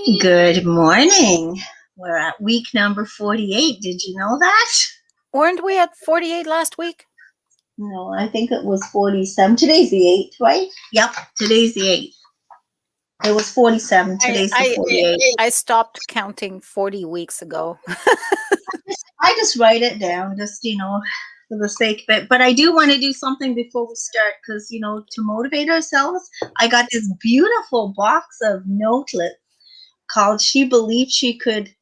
Good morning. We're at week number 48. Did you know that? Weren't we at 48 last week? No, I think it was 47. Today's the 8th, right? Yep, today's the 8th. It was 47. Today's the 48th. I stopped counting 40 weeks ago. I just write it down, for the sake of it. But I do want to do something before we start because, to motivate ourselves, I got this beautiful box of notelets called She Believed She Could.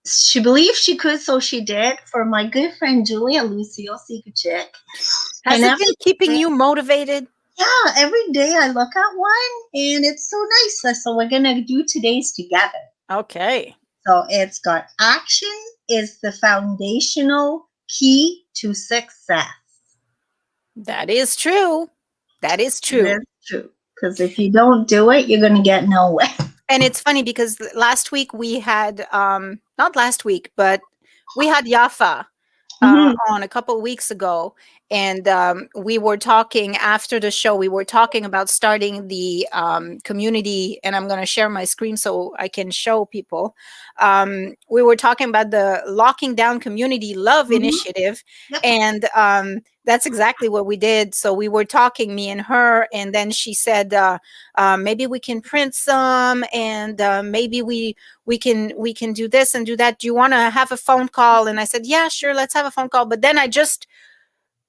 She believed she could, so she did, for my good friend Julia, Lucille Chick. Has it been keeping you motivated? Yeah, every day I look at one and it's so nice. So we're going to do today's together. Okay. So it's got action is the foundational key to success. That is true. That is true. It is true. Because if you don't do it, you're going to get nowhere. And it's funny because last week we had, not last week, but we had Yafa on a couple of weeks ago. And we were talking after the show, we were talking about starting the community, and I'm going to share my screen so I can show people. We were talking about the Locking Down Community Love Initiative. Yep. And that's exactly what we did. So we were talking, me and her, and then she said, maybe we can print some, and maybe we can do this and do that. Do you want to have a phone call? And I said, yeah, sure, let's have a phone call. But then I just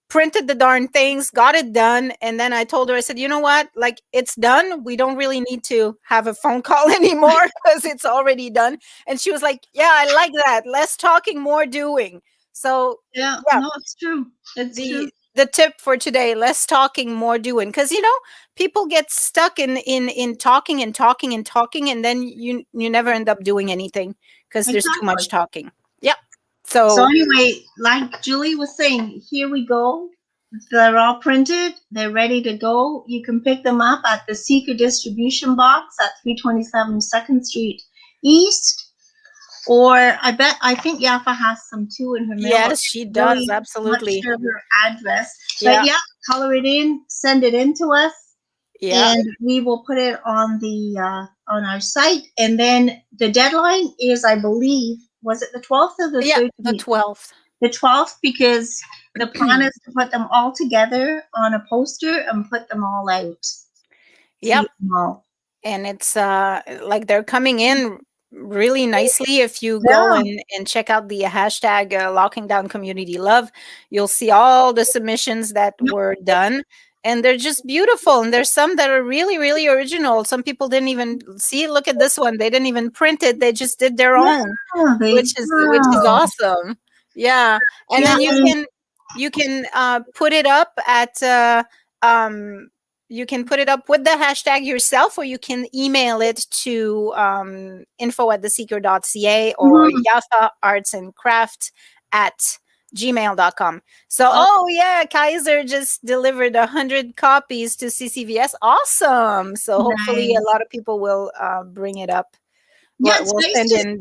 printed the darn things, got it done. And then I told her, I said, you know what? Like, it's done. We don't really need to have a phone call anymore because it's already done. And she was like, yeah, I like that. Less talking, more doing. So yeah. No, it's true. It's true. The tip for today, less talking, more doing. Because, people get stuck in talking and talking and talking. And then you never end up doing anything because there's too much talking. Yeah. So anyway, like Julie was saying, here we go. They're all printed. They're ready to go. You can pick them up at the Seeker Distribution Box at 327 2nd Street East. Or I think Yafa has some too in her mailbox. Yes, she does. Really, absolutely. Not sure her address. But yeah, color it in, send it in to us. Yeah. And we will put it on the on our site. And then the deadline is, I believe, was it the 12th or the 13th? The 12th. The 12th, because the plan is to put them all together on a poster and put them all out. Yep. And it's like they're coming in really nicely. If you go and check out the hashtag Locking Down Community Love, you'll see all the submissions that were done. And they're just beautiful. And there's some that are really, really original. Some people didn't even see. Look at this one. They didn't even print it. They just did their own, which is awesome. Yeah. And then you can put it up at you can put it up with the hashtag yourself, or you can email it to info@theseeker.ca or Yafa Arts and Craft at gmail.com. So, Kaiser just delivered 100 copies to CCVS. Awesome. So hopefully a lot of people will bring it up. Yeah, we'll send in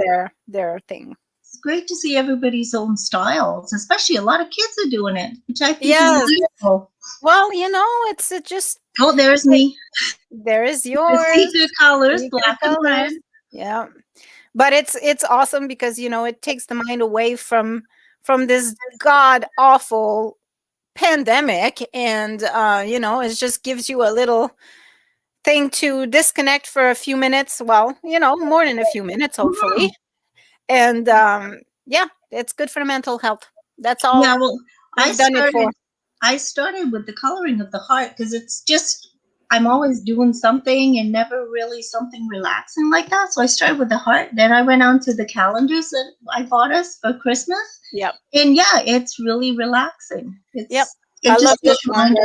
their thing. It's great to see everybody's own styles, especially a lot of kids are doing it, which I think is beautiful. Well, it's just... Oh, there's me. There is yours. The colors, black and red. Yeah. But it's awesome because, it takes the mind away from this god awful pandemic, and it just gives you a little thing to disconnect for a few minutes. Well, more than a few minutes, hopefully. And it's good for the mental health. That's all. Yeah, well, I started with the coloring of the heart because it's just, I'm always doing something and never really something relaxing like that. So I started with the heart. Then I went on to the calendars that I bought us for Christmas. Yep. And it's really relaxing. I love this one.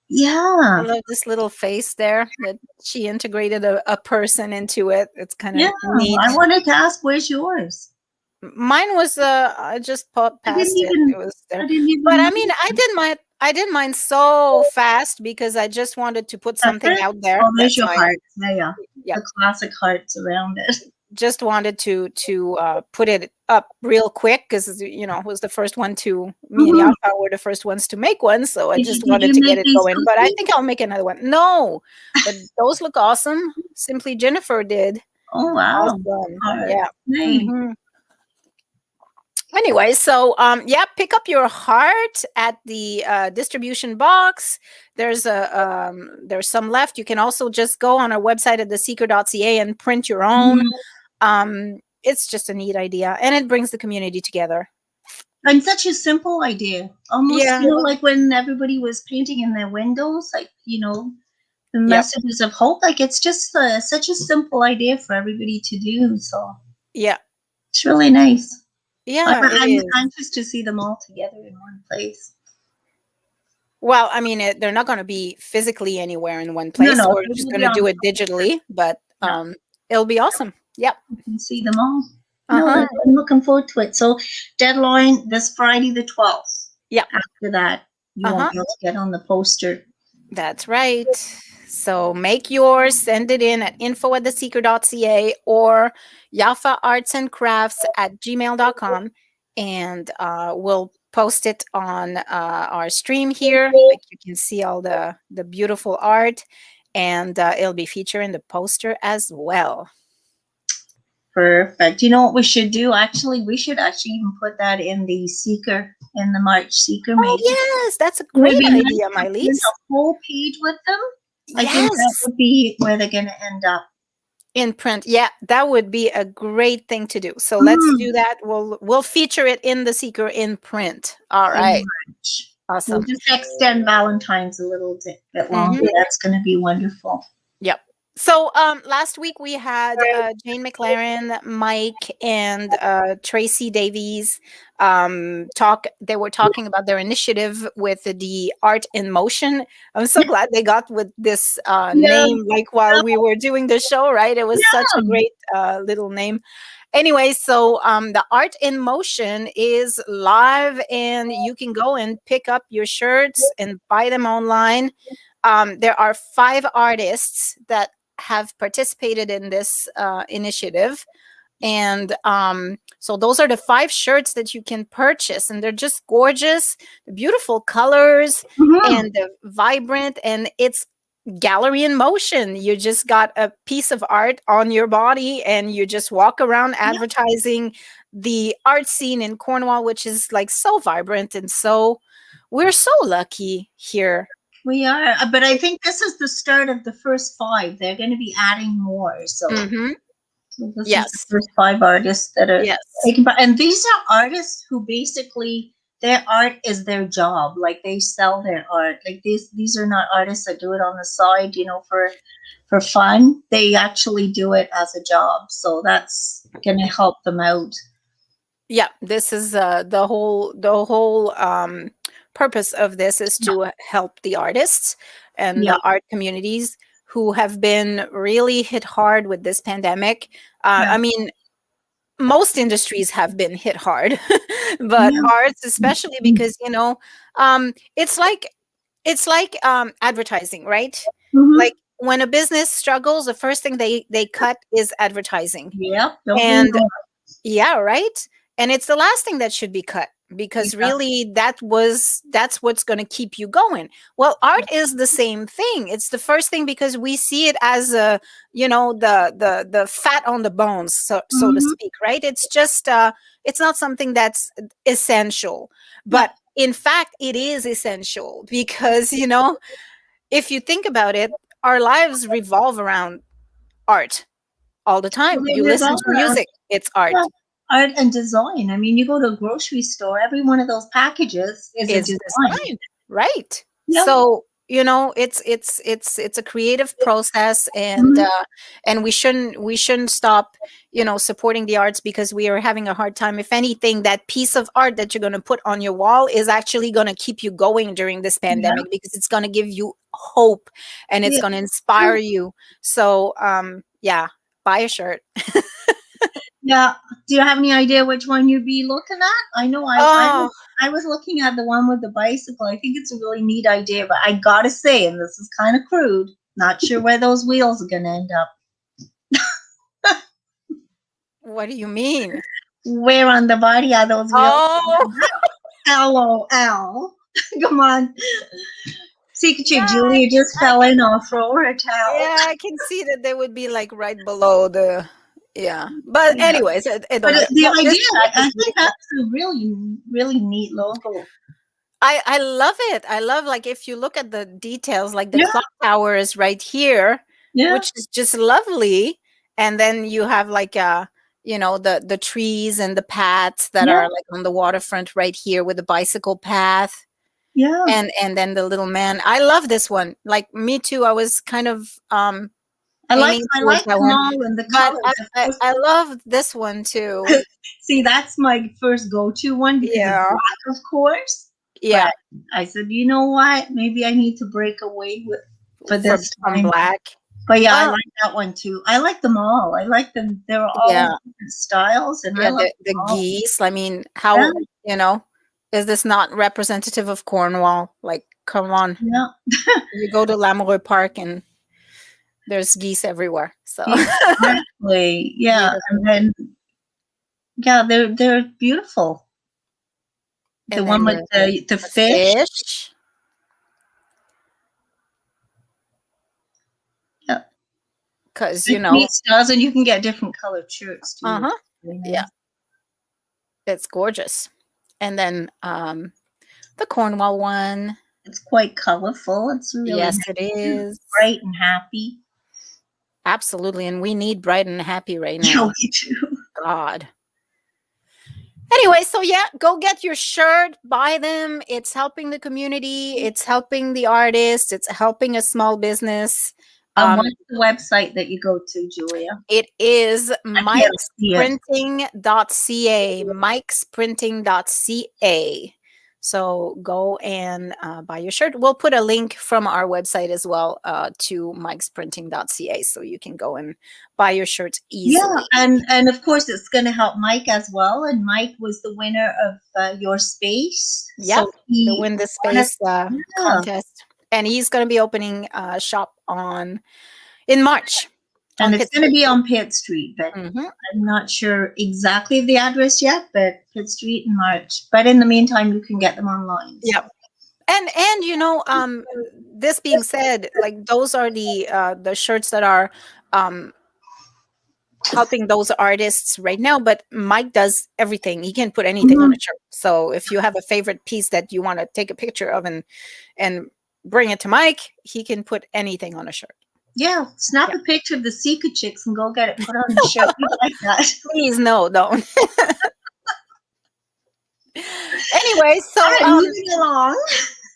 Yeah. I love this little face there that she integrated a person into it. It's kind of neat. I wanted to ask, where's yours? Mine was I just popped past it. It was there. But I mean, I did mine so fast because I just wanted to put something out there. Oh, there's your heart. Yeah. The classic hearts around it. Just wanted to put it up real quick because it was the first one to me and Yafa were the first ones to make one, so I just wanted to get it going. But I think I'll make another one. No, but those look awesome. Simply Jennifer did. Oh wow. Awesome. Art. Yeah. Nice. hmm Anyway, so yeah, pick up your heart at the distribution box. There's some left. You can also just go on our website at theseeker.ca and print your own. Mhm. It's just a neat idea, and it brings the community together. And such a simple idea. Almost, Yeah. like when everybody was painting in their windows, like, the Yep. messages of hope. Like it's just such a simple idea for everybody to do. So Yeah. it's really nice. Yeah. It I'm is. anxious to see them all together in one place. Well, I mean, they're not going to be physically anywhere in one No, place. no, We're it just will going be to on. do it digitally, but Yeah, it'll be awesome. Yep. you can see them all. Uh No, huh. I'm looking forward to it. So deadline this Friday the 12th. Yeah. After that, you Uh won't huh. be able to get on the poster. That's right. So make yours, send it in at info@theseeker.ca or yafaartsandcrafts@gmail.com, and we'll post it on our stream here. Like you can see all the beautiful art, and it'll be featured in the poster as well. Perfect. You know what we should do? Actually, we should actually even put that in the Seeker, in the March Seeker Oh maybe. yes, that's a It would great be nice idea, to print My-Liis. a whole page with them. I think that Yes, would be where they're going to end up. in print. Yeah, that would be a great thing to do. So let's Mm, do that. We'll feature it in the Seeker in print. All in right. March. We'll Awesome. just extend Valentine's a little bit longer. hmm That's going to be wonderful. Yep. So last week we had Jane McLaren, Mike, and Tracy Davies talk. They were talking about their initiative with the Art in Motion. I'm so glad they got with this Yeah, name, like while we were doing the show, right? It was such a yeah. great little name. Anyway, so the Art in Motion is live, and you can go and pick up your shirts and buy them online. There are 5 artists that have participated in this initiative. And so those are the 5 shirts that you can purchase, and they're just gorgeous, beautiful colors, Mhm. and vibrant, and it's gallery in motion. You just got a piece of art on your body, and you just walk around Yeah, advertising the art scene in Cornwall, which is like so vibrant, and so we're so lucky here. we are. But I think this is the start of the first 5. They're going to be adding more. hmm So this is the Yes. first 5 artists that are Yes. taken part. And these are artists who basically their art is their job. Like they sell their art. Like these are not artists that do it on the side, for fun. They actually do it as a job. So that's gonna help them out. Yeah, this is the whole purpose of this is Yeah. to help the artists and Yeah. the art communities who have been really hit hard with this pandemic. Yeah. I mean, most industries have been hit hard, but Yeah. arts especially, because it's like advertising, right? Mm-hmm. Like when a business struggles, the first thing they cut is advertising. Yep. Don't we And know? yeah, right? And it's the last thing that should be cut, because Yeah. really that's what's going to keep you going. Well, art is the same thing. It's the first thing, because we see it as the fat on the bones, so to Mm-hmm. speak, right? It's just it's not something that's essential. Yeah. But in fact, it is essential, because if you think about it, our lives revolve around art all the time. They You listen revolve to around, music, it's yeah, art. art and design. I mean, you go to a grocery store, every one of those packages is a Is design. designed, right? Yep. So it's a creative process, and Mhm. we shouldn't stop supporting the arts because we are having a hard time. If anything, that piece of art that you're going to put on your wall is actually going to keep you going during this Yeah. pandemic, because it's going to give you hope, and it's Yeah. going to inspire you. So yeah, buy a shirt. Yeah. Do you have any idea which one you'd be looking at? I know Oh, I was looking at the one with the bicycle. I think it's a really neat idea, but I gotta say, and this is kind of crude, not sure where those wheels are gonna end up. what do you mean? Where on the body are those wheels? Oh, LOL. Come on. See, could Yeah, you, Julia just fell in. I'll throw her a towel. yeah, I can see that they would be like right below the. Yeah, but Yeah. anyways, it But don't matter. the No, this idea, this I is think beautiful. that's a really, really neat logo. I love it. I love, like, if you look at the details, like the Yeah, clock tower is right here, yeah, which is just lovely, and then you have like the trees and the paths that yeah, are like on the waterfront right here with the bicycle path, yeah. and then the little man. I love this one. Like, me too. I was kind of aiming I towards like that them one, all and the but colors. I Of I, course, I love this one too. see, that's my first go-to one because of Yeah, black, of course. yeah, But I said, you know what? Maybe I need to break away with for from this from time. black. But yeah, I Well, like that one too. I like them all. I like them. They're all yeah. different styles, and I Yeah, love the them all. geese. I mean, Yeah, how, you know, is this not representative of Cornwall? Like, come on. yeah, You go to Lamoureux Park and there's geese everywhere. So exactly. Yeah, and beautiful. then yeah, they're beautiful. The And one then with there's the a fish. fish, Yeah, because, with neat styles, and you can get different colored shirts too, which uh-huh. is really Yeah, nice. it's gorgeous. And then the Cornwall one. It's quite colorful. It's really Yes, nice it too. is. Bright and happy. Absolutely. And we need bright and happy right Yeah, now. me too. God. Anyway, so yeah, go get your shirt, buy them. It's helping the community, it's helping the artist, it's helping a small business. What's the website that you go to, Julia? It is I can't see it. mikesprinting.ca, mikesprinting.ca. So go and buy your shirt. We'll put a link from our website as well to mikesprinting.ca, so you can go and buy your shirts Yeah, easily. and of course it's going to help Mike as well. And Mike was the winner of your space, Yeah, so the he Win the won it. Space Yeah, contest, and he's going to be opening a shop in March and on it's Pitt going to Street. be on Pitt Street, but Hmm. I'm not sure exactly the address yet. But Pitt Street in March. But in the meantime, you can get them online. So. Yep. And this being said, like, those are the shirts that are um helping those artists right now, but Mike does everything. He can put anything on a Mhm. shirt. So if you have a favorite piece that you want to take a picture of and bring it to Mike, he can put anything on a shirt. Yeah, snap Yeah. a picture of the Seeker chicks and go get it put on the shirt. You like that? Please, no, don't. Anyway, All so right,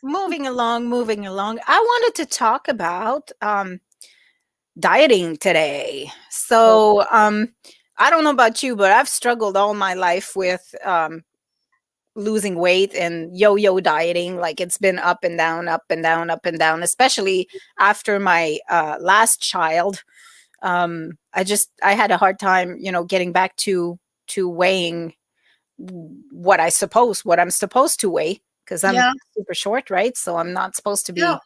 moving along. moving along. I wanted to talk about dieting today. So I don't know about you, but I've struggled all my life with losing weight and yo-yo dieting. Like, it's been up and down, up and down, up and down, especially after my last child. I had a hard time, getting back to weighing what I'm supposed to weigh, because I'm Yeah, super short, right? So I'm not supposed to yeah. be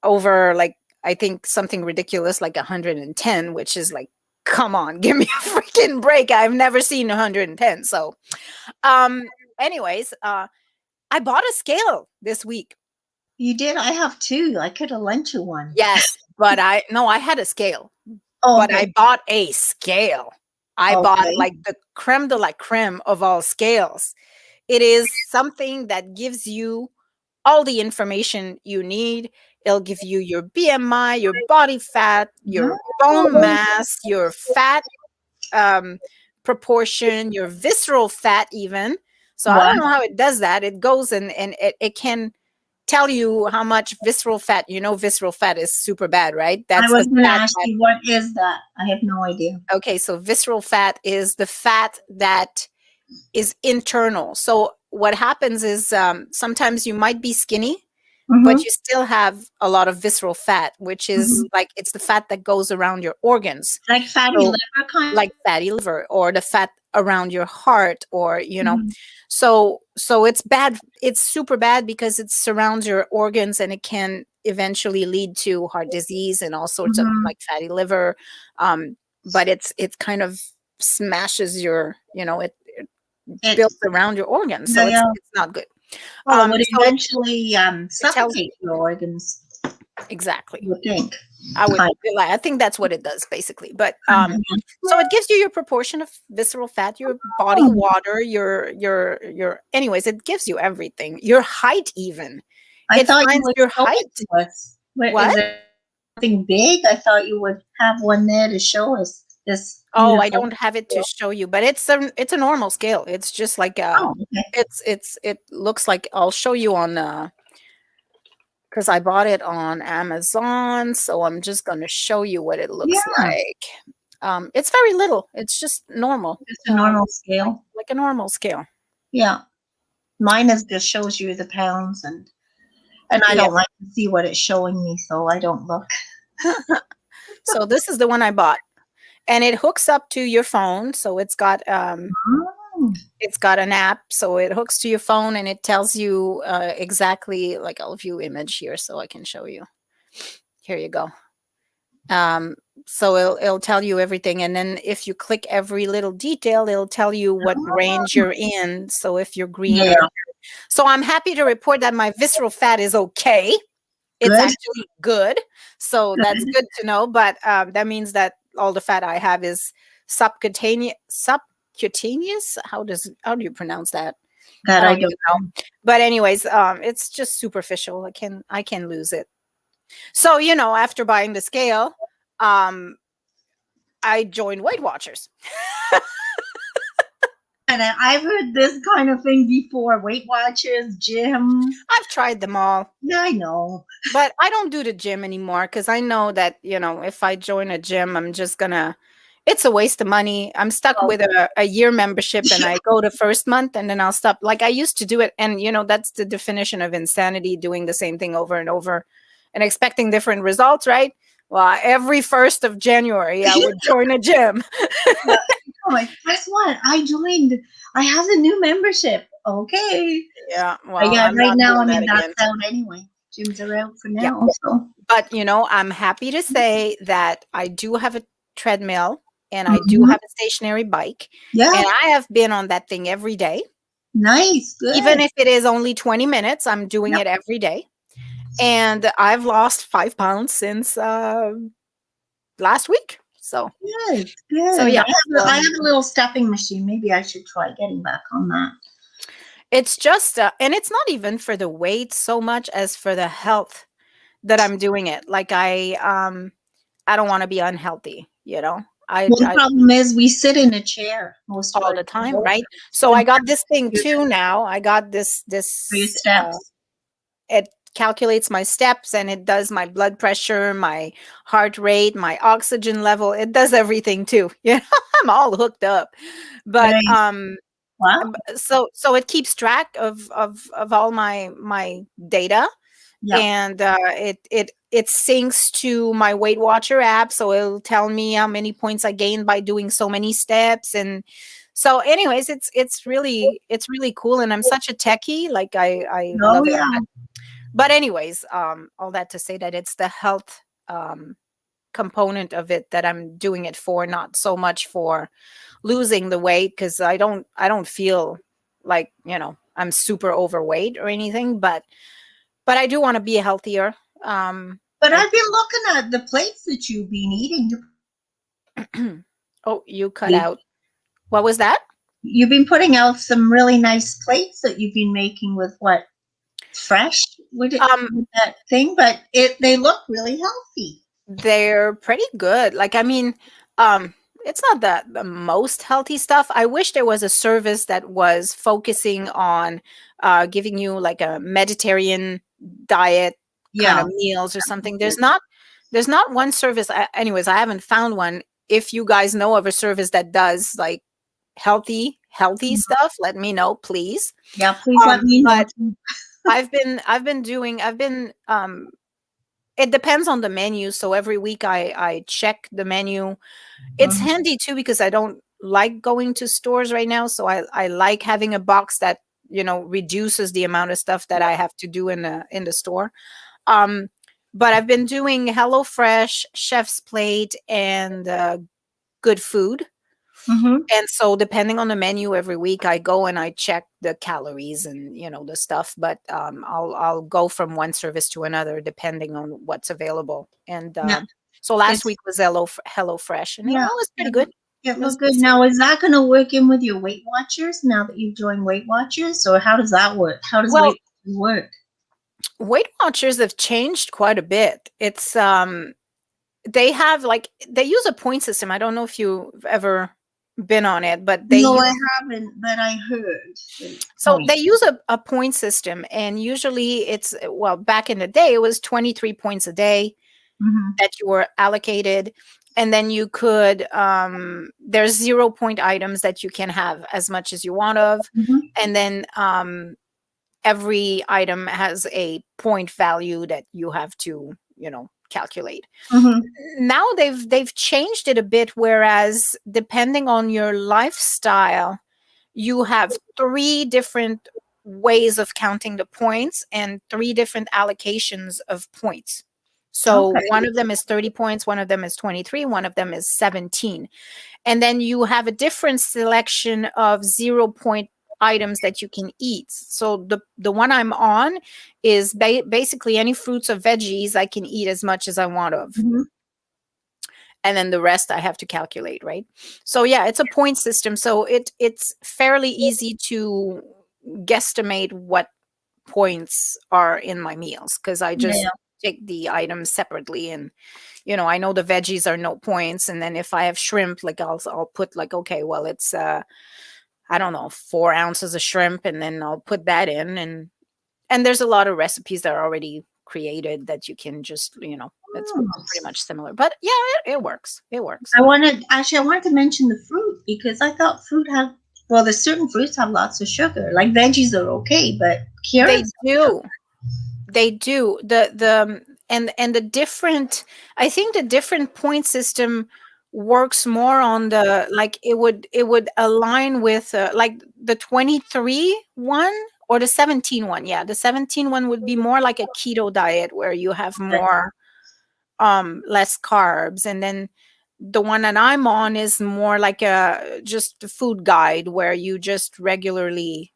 over, like, I think something ridiculous like 110, which is like, come on, give me a freaking break. I've never seen 110. So um anyways, I bought a scale this week. You did. I have two. I could have lent you one. Yes, but I had a scale, Oh, but okay. I bought a scale. I bought Okay. like the creme de la creme of all scales. It is something that gives you all the information you need. It'll give you your BMI, your body fat, your bone Oh, mass, your fat um, proportion, your visceral fat, even. So I wow. don't know how it does that. It goes and it can tell you how much visceral fat. Visceral fat is super bad, right? I That's was the going to fat ask that. you, what is that? I have no idea. Okay, so visceral fat is the fat that is internal. So what happens is, sometimes you might be skinny, but Mm-hmm. you still have a lot of visceral fat, which is Mm-hmm. like, it's the fat that goes around your organs. Like fatty So, liver kind. like fatty liver, or the fat around your heart, or Mm-hmm. so it's bad. It's super bad because it surrounds your organs, and it can eventually lead to heart disease and all sorts of, Mm-hmm. like, fatty liver. But it kind of smashes your, it It, built around your organs, yeah, so yeah. it's not good. Oh, it would So eventually it tells suffocate your organs, exactly. you would think. I would Kind like, I think that's what it does basically. But of. so it gives you your proportion of visceral fat, your body Oh, water, your anyways, it gives you everything. Your height even. I It thought you finds would your show it height. to us. Where is What? there something big? I thought you would have one there to show us this Oh, I beautiful don't have it to scale. show you, but it's a normal scale. It's just like Oh, okay. it looks like I'll show you on because I bought it on Amazon, so I'm just gonna show you what it looks Yeah, like. It's very little. It's just normal, just a normal scale. like a normal scale. Yeah, mine is just shows you the pounds, and I Yeah. don't like to see what it's showing me, so I don't look. So this is the one I bought, and it hooks up to your phone. So Oh, it's got an app, so it hooks to your phone, and it tells you exactly. Like I'll view image here, so I can show you. Here you go. Um, so it'll tell you everything, and then if you click every little detail, it'll tell you what range oh, you're in. So if you're green yeah, or so, I'm happy to report that my visceral fat is okay. It's good, actually good, so that's good. good to know. But that means that all the fat I have is subcutaneous. Subcutaneous? How do you pronounce that? That I I don't don't even know. know. But anyways, it's just superficial. I can lose it. So after buying the scale, um, I joined Weight Watchers. And I've heard this kind of thing before. Weight Watchers, gyms. I've tried them all, Yeah, I know. but I don't do the gym anymore because I know that if I join a gym, I'm just gonna. It's a waste of money. I'm stuck Well, with a year membership, and I go the first month, and then I'll stop. Like I used to do it, and that's the definition of insanity: doing the same thing over and over, and expecting different results. Right? Well, every 1st of January, I would join a gym. yeah. Oh, guess what? I joined. I have a new membership. Okay. Yeah, well, Yeah, I'm right not now, I doing that mean, again. that's out anyway. Gyms are out for Yeah. now. So, But, I'm happy to say that I do have a treadmill and I do mhm. have a stationary bike. And Yeah, I have been on that thing every day. nice. Even Good. if it is only 20 minutes, I'm doing Yep. it every day. And I've lost 5 pounds since last week. Good. So Good. yeah. I have a little stuffing machine. Maybe I should try getting back on that. It's just, and it's not even for the weight so much as for the health that I'm doing it. Like I don't want to be unhealthy, Well, the I problem is we sit in a chair most of all our the time. time, right? So I got this thing too now. I got For your this steps. it calculates my steps and it does my blood pressure, my heart rate, my oxygen level. It does everything too. I'm all hooked up. But Nice. Wow. so it keeps track of all my data, Yeah. and it syncs to my Weight Watcher app, so it'll tell me how many points I gained by doing so many steps. And so anyways, it's really cool, and I'm such a techie, like I Oh, love it. yeah. But anyways, all that to say that it's the health um component of it that I'm doing it for, not so much for losing the weight, because I don't feel like I'm super overweight or anything, but I do want to be healthier. But I I've been looking at the plates that you've been eating. Oh, you cut out. What was that? You've been putting out some really nice plates that you've been making with what fresh Um, with that thing, but they look really healthy. they're pretty good. Like, I mean, um, it's not the most healthy stuff. I wish there was a service that was focusing on giving you like a Mediterranean diet kind Yeah. of meals or something. There's not one service. Anyways, I haven't found one. If you guys know of a service that does like healthy stuff, let me know, please. Yeah, please let me know But too. I've been it depends on the menu. So every week I check the menu. It's Mhm. handy too because I don't like going to stores right now. So I like having a box that, reduces the amount of stuff that I have to do in the store. Um, but I've been doing HelloFresh, Chef's Plate, and Good Food. Mm-hmm. And so depending on the menu every week, I go and I check the calories and, the stuff, but I'll go from one service to another depending on what's available. And Yeah. so last It's week was Hello Fresh, and it yeah. was pretty It, good. it It was looked good. decent. Now, is that going to work in with your Weight Watchers now that you've joined Weight Watchers, or how does that work? How does Well, Weight Watchers work? Weight Watchers have changed quite a bit. It's they have like they use a point system. I don't know if you've ever been on it, but No, I haven't, but I heard that it's they point. use a point system, and usually it's, well, back in the day it was 23 points a day Mm-hmm. that you were allocated, and then you could there's 0 point items that you can have as much as you want of, Mm-hmm. and then every item has a point value that you have to calculate. Mm-hmm. Now they've changed it a bit, whereas depending on your lifestyle, you have three different ways of counting the points and three different allocations of points. So Okay. one of them is 30 points, one of them is 23, one of them is 17. And then you have a different selection of 0 point items that you can eat. So the one I'm on is basically any fruits or veggies I can eat as much as I want of. Mm-hmm. And then the rest I have to calculate, right? So yeah, it's a point system. So it's fairly easy to guesstimate what points are in my meals, because I just Yeah. take the items separately, and I know the veggies are no points, and then if I have shrimp, like I'll put like, okay, well, it's I don't know, 4 ounces of shrimp, and then I'll put that in, and there's a lot of recipes that are already created that you can just, it's Oh. pretty much similar. But yeah, it works. It works. I wanted to mention the fruit because I thought fruit have, well, there's certain fruits have lots of sugar. Like veggies are okay, but They carrots have sugar. do. They do. And the different, I think the different point system works more on the, like, it would align with like the 23 one or the 17 one. Yeah, the 17 one would be more like a keto diet where you have more less carbs, and then the one that I'm on is more like a just a food guide where you just regularly,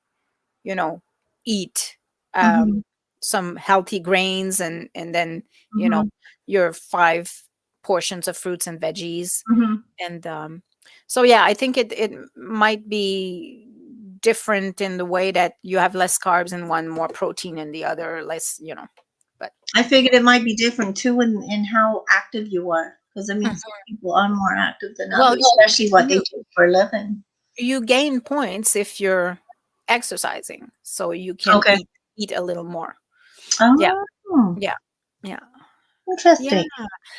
you know eat Mm-hmm. some healthy grains, and then Mm-hmm. your 5 portions of fruits and veggies. Mm-hmm. And so yeah, I think it might be different in the way that you have less carbs in one, more protein in the other, less, but I figured it might be different too in how active you are. Because I mean, Mhm. some people are more active than Well, others, especially what they you do for a living. you gain points if you're exercising, so you can Okay. eat a little more. Yeah, Oh, yeah, yeah. Yeah. interesting.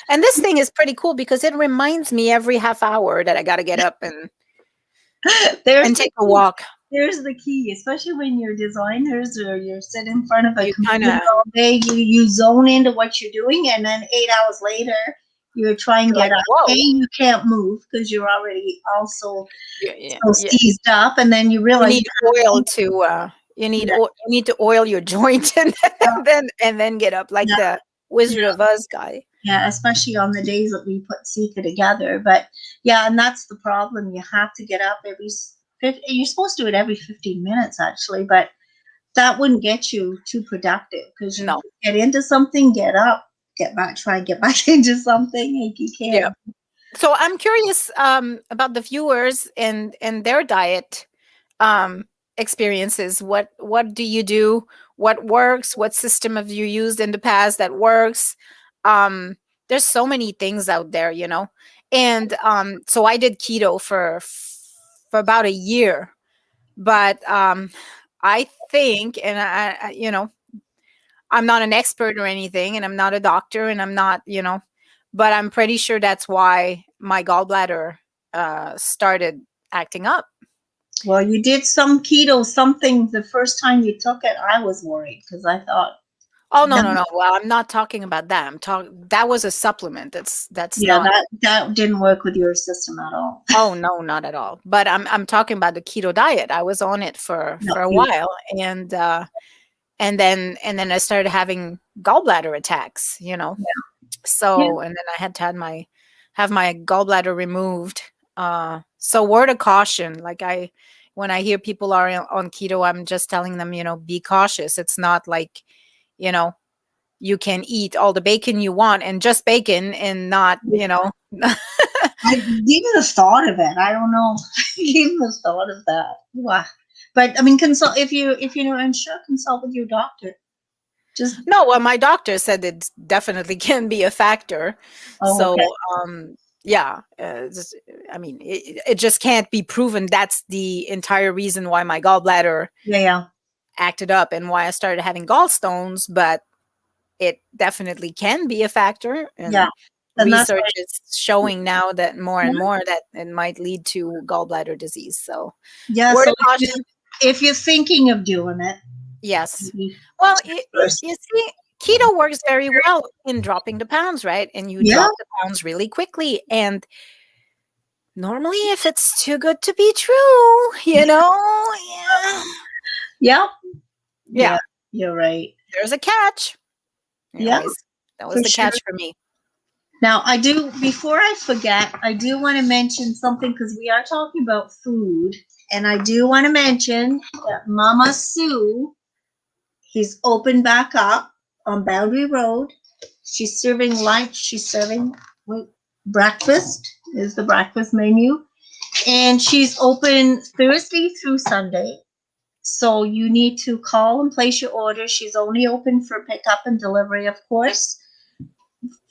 And this thing is pretty cool because it reminds me every half hour that I got to get up There's and the take a key. walk. There's the key, especially when you're designers or you're sitting in front of a You kind of computer all day. You zone into what you're doing, and then 8 hours later, you try and you're get like, up. A, whoa. you can't move because you're already also Yeah, yeah, so yeah. seized up, and then you You realize need you oil have to yeah, you need to oil your joint and then get up like yeah, the Wizard of Oz guy. yeah, especially on the days that we put Sika together. But yeah, and that's the problem. You have to get up every. You're supposed to do it every 15 minutes, actually, but that wouldn't get you too productive because you No. get into something, get up, get back, try and get back into something, like you Yeah. can. So I'm curious about the viewers and their diet um experiences. What do you do? What works? What system have you used in the past that works? um there's so many things out there, and so I did keto for about a year, but I think, and I'm not an expert or anything, and I'm not a doctor, and I'm not, but I'm pretty sure that's why my gallbladder started acting up. Well, you did some keto something the first time you took it. I was worried because I thought, Oh, no, that, no, no. Well, I'm not talking about that. That was a supplement. That's yeah, not. that didn't work with your system at all. Oh, no, not at all. But I'm talking about the keto diet. I was on it for No, a while, and then I started having gallbladder attacks. yeah, So, and then I had to have my gallbladder removed. So word of caution, like when I hear people are on keto, I'm just telling them, be cautious. It's not like, you know, you can eat all the bacon you want and just bacon and not, I even the thought of it. I don't know. Even the thought of that. Wow. But I mean, consult if you're unsure, consult with your doctor. Just No, well, my doctor said it definitely can be a factor. okay. So, yeah, I mean, it just can't be proven. That's the entire reason why my gallbladder Yeah, yeah, acted up and why I started having gallstones. But it definitely can be a factor, yeah. and And that's research why. is showing now that more Yeah, and more that it might lead to gallbladder disease. So, yeah. word So of caution. if you're thinking of doing it, Yes. maybe Well, check first. you see, keto works very well in dropping the pounds, right? And you Yeah, drop the pounds really quickly. And normally, if it's too good to be true, yeah, yeah, yeah. yeah, You're right. there's a catch. Yeah, Anyways, that was for the sure. catch for me. Now, I do, before I forget, I do want to mention something because we are talking about food. And I do want to mention that Mama Sue, he's opened back up on Boundary Road. She's serving lunch. She's serving breakfast, is the breakfast menu. And she's open Thursday through Sunday. So you need to call and place your order. She's only open for pickup and delivery, of course,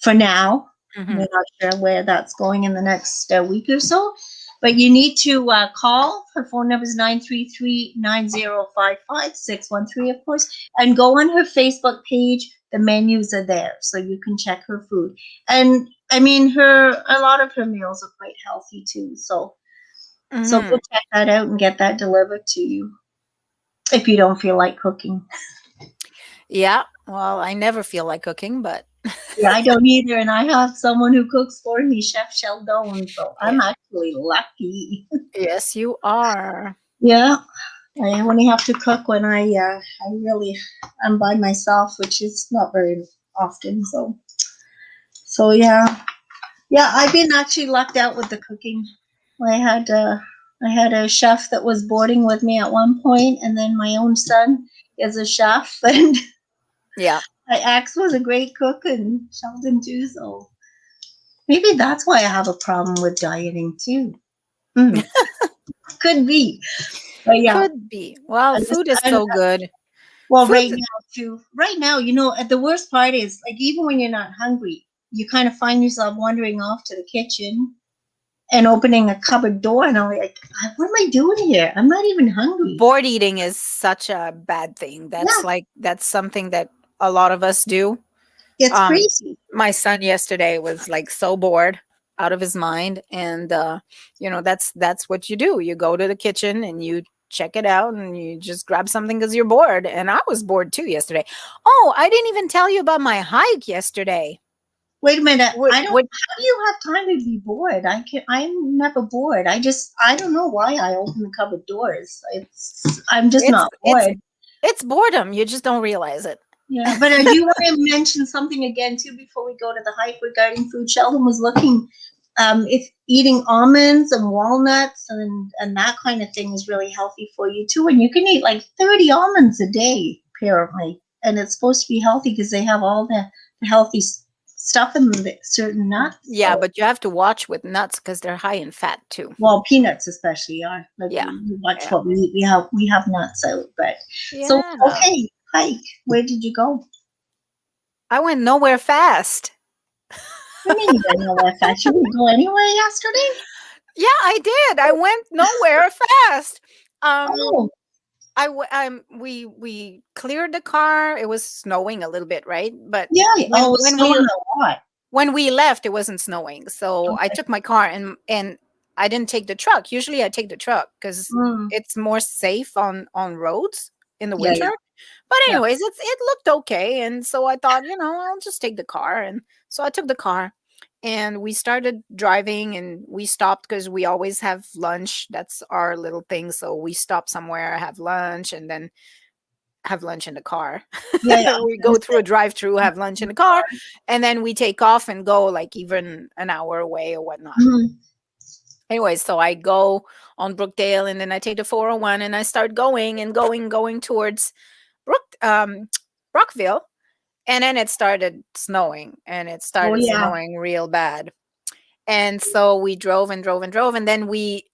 for now. Hmm. We're not sure where that's going in the next week or so. But you need to call. Her phone number is 933-9055-613, of course. And go on her Facebook page. The menus are there, so you can check her food. And I mean, a lot of her meals are quite healthy too. So Hmm. go check that out and get that delivered to you if you don't feel like cooking. Yeah. Well, I never feel like cooking, but Yeah, I don't either, and I have someone who cooks for me, Chef Sheldon. So I'm yeah. actually lucky. Yes, you are. Yeah, I only have to cook when I really am by myself, which is not very often. So yeah, yeah. I've been actually lucked out with the cooking. I had uh, I had a chef that was boarding with me at one point, and then my own son is a chef, and Yeah. Axe was a great cook, and Sheldon too. So maybe that's why I have a problem with dieting too. Mm, could be, but yeah, Could be. Well, I just food is I, so good. well, Food. right now too. Right now, the worst part is like even when you're not hungry, you kind of find yourself wandering off to the kitchen and opening a cupboard door, and I'm like, what am I doing here? I'm not even hungry. Board eating is such a bad thing. Yeah, That's something that a lot of us do. it's Um, crazy. my son yesterday was like so bored out of his mind, and that's what you do. You go to the kitchen and you check it out, and you just grab something because you're bored. And I was bored too yesterday. Oh, I didn't even tell you about my hike yesterday. Wait a minute. Would I don't. would How do you have time to be bored? I can. I'm never bored. I don't know why I open the cupboard doors. I'm just it's not it's bored. it's boredom. You just don't realize it. Yeah, but I do want to mention something again too before we go to the hike regarding food. Sheldon was looking, if eating almonds and walnuts and that kind of thing is really healthy for you too. And you can eat like 30 almonds a day apparently, and it's supposed to be healthy because they have all the healthy stuff in the certain nuts. Yeah, So, but you have to watch with nuts because they're high in fat too. well, peanuts especially are like Yeah, we watch yeah, what we eat. We have nuts out, but so yeah. okay. Hike. Where did you go? I went nowhere fast. I mean, you went nowhere fast. You didn't go anywhere yesterday? Yeah, I did. I went nowhere fast. Um, Oh, we cleared the car. It was snowing a little bit, right? But yeah. when Oh, it's when snowing we a lot. when we left, it wasn't snowing. So I Okay. took my car and I didn't take the truck. Usually I take the truck because Mm. it's more safe on roads in the Yeah, yeah, winter. But yeah. anyways, it looked okay, and so I thought, I'll just take the car, and so I took the car, and we started driving, and we stopped because we always have lunch. That's our little thing. So we stop somewhere, have lunch, and then have lunch in the car. Yeah, yeah. I was We gonna go through a drive-through, have lunch in the car, and then we take off and go like even an hour away or whatnot. say. Mhm. Anyway, so I go on Brookdale and then I take the 401 and I start going and going towards Brockville. And then it started snowing and it Oh started yeah. snowing real bad. And so we drove and drove and drove. And then we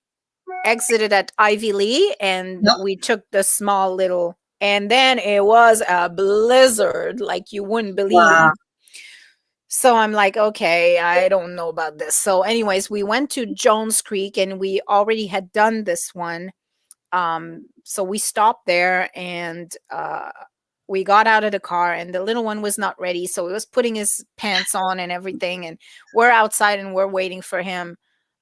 exited at Ivy Lee and Yep. we took the small little, and then it was a blizzard like you wouldn't believe. Wow. So I'm like, okay, I don't know about this. So, anyways, we went to Jones Creek and we already had done this one. So we stopped there and we got out of the car and the little one was not ready. So he was putting his pants on and everything. And we're outside and we're waiting for him.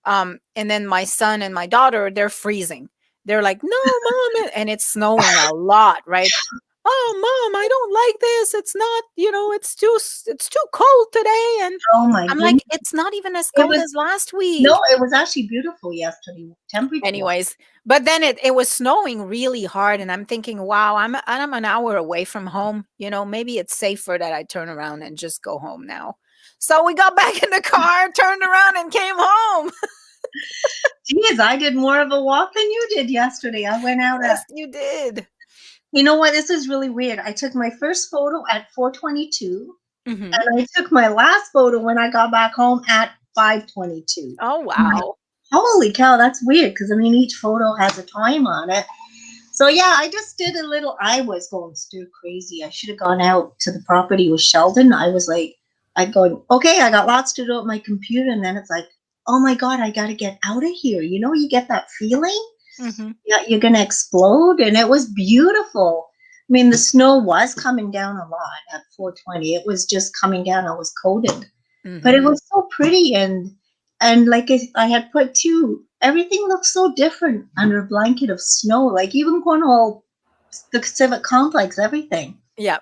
And then my son and my daughter, they're freezing. They're like, no, mom. And it's snowing a lot, right? Oh, mom, I don't like this. It's not, it's too cold today. And Oh my I'm like, goodness. it's not even as It cold was as last no, week. it was actually beautiful yesterday, temperature. Anyways, but then it was snowing really hard, and I'm thinking, wow, I'm an hour away from home. Maybe it's safer that I turn around and just go home now. So we got back in the car, turned around, and came home. Geez, I did more of a walk than you did yesterday. I went out at Yes, you did. you know what? This is really weird. I took my first photo at 4:22, Hmm. and I took my last photo when I got back home at 5:22. Oh I'm like, wow. holy cow, that's weird because I mean each photo has a time on it. So yeah, I just did a little. I was going stir crazy. I should have gone out to the property with Sheldon. I was like, I'm going, okay, I got lots to do at my computer, and then it's like, oh my god, I got to get out of here. You get that feeling. Hmm. Yeah, you're gonna explode, and it was beautiful. I mean, the snow was coming down a lot at 4:20. It was just coming down. I was coated, but it Hmm. was so pretty, and like I had put too. Everything looks so different under a blanket of snow. Like even Cornwall, the civic complex, everything. Yeah,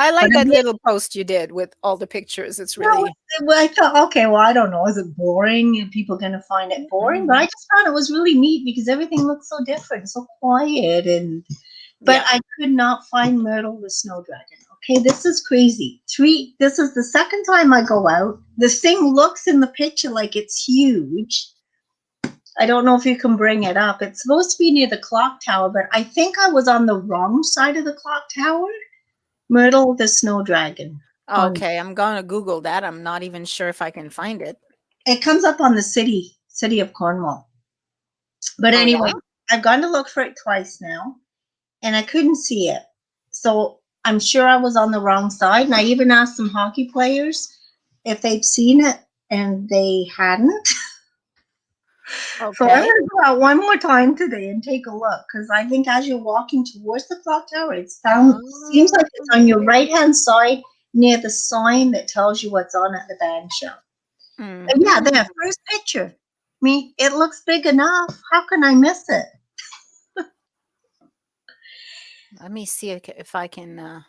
I But like I that mean, little post you did with all the pictures. It's no, really. I thought, okay, well, I don't know. Is it boring? Are people gonna find it boring? But I Mhm. just thought it was really neat because everything looked so different, so quiet, and but Yeah. I could not find Myrtle the snow dragon. Okay, this is crazy. This is the second time I go out. This thing looks in the picture like it's huge. I don't know if you can bring it up. It's supposed to be near the clock tower, but I think I was on the wrong side of the clock tower. Myrtle the snow dragon. On Okay, I'm gonna Google that. I'm not even sure if I can find it. it comes up on the city of Cornwall. But Oh anyway, yeah. I've gone to look for it twice now, and I couldn't see it. So I'm sure I was on the wrong side. And I even asked some hockey players if they'd seen it, and they hadn't. So I'm Okay. going to go out one more time today and take a look because I think as you're walking towards the clock tower, seems Oh. like it's on your right hand side near the sign that tells you what's on at the band shell. And yeah, there, Mhm. first picture. It looks big enough. How can I miss it? Let me see if I can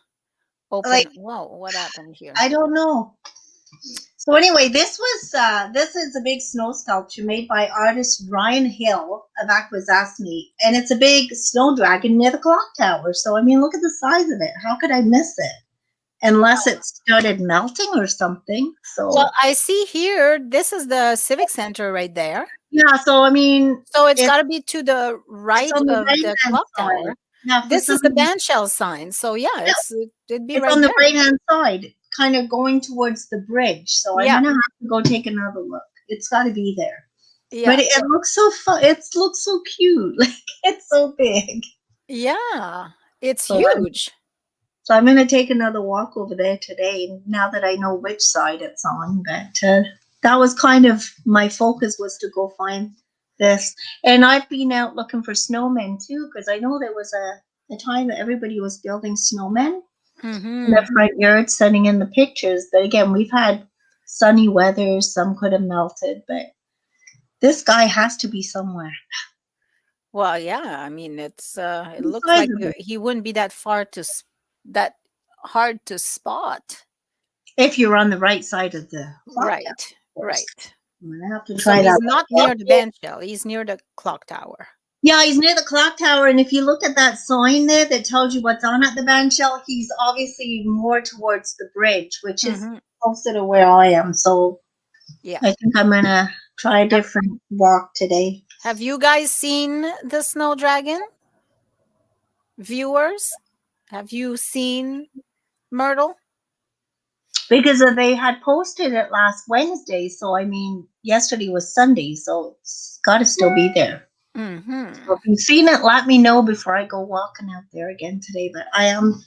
open. Like, Whoa, what happened here? I don't know. So anyway, this is a big snow sculpture made by artist Ryan Hill of Akwesasne, and it's a big snow dragon near the clock tower. So I mean, look at the size of it. How could I miss it? Unless it started melting or something. Well, So I see here. This is the Civic Center right there. yeah, so I mean, So it's it, got to be to the it's right on the of right the hand clock side. tower. Now, for This some is the reason, band shell sign. So yeah, yeah, it'd be it's right on the there. right hand side, kind of going towards the bridge. So I'm Yeah, gonna have to go take another look. It's got to be there. But yeah, it looks so fun. It looks so cute. Like it's so big. yeah. It's So I'm huge. so I'm gonna take another walk over there today. Now that I know which side it's on, but that was kind of my focus was to go find this. And I've been out looking for snowmen too because I know there was a time that everybody was building snowmen in their Hmm. front yard, sending in the pictures. But again, we've had sunny weather. Some could have melted, but this guy has to be somewhere. Well, yeah. I mean, it He's looks like sizable. he wouldn't be that hard to spot. If you're on the right side of the clock tower, Right, of course. right. I'm gonna have to So try that he's not near the out. band shell. He's near the clock tower. Yeah, he's near the clock tower, and if you look at that sign there that tells you what's on at the band shell, he's obviously more towards the bridge, which is Hmm. closer to where I am. So Yeah. I think I'm gonna. Try a different walk today. Have you guys seen the snow dragon? Viewers, have you seen Myrtle? Because they had posted it last Wednesday, so I mean, yesterday was Sunday, so it's got to still be there. So Mm-hmm. if you've seen it, let me know before I go walking out there again today. But I am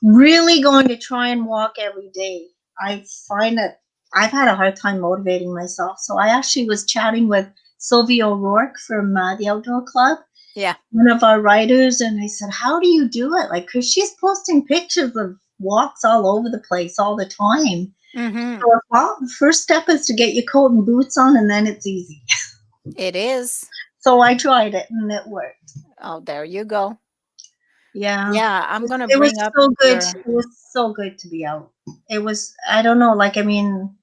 really going to try and walk every day. I find that I've had a hard time motivating myself. So I actually was chatting with Sylvia O'Rourke from the Outdoor Club, Yeah. one of our writers, and I said, "How do you do it?" Like, because she's posting pictures of walks all over the place all the time. Mm-hmm. So, well, the first step is to get your coat and boots on, and then it's easy. It is. So I tried it, and it worked. Oh, there you go. Yeah, Yeah, I'm gonna it was bring up so good. your. It was so good to be out. It was. I don't know. Like, I mean,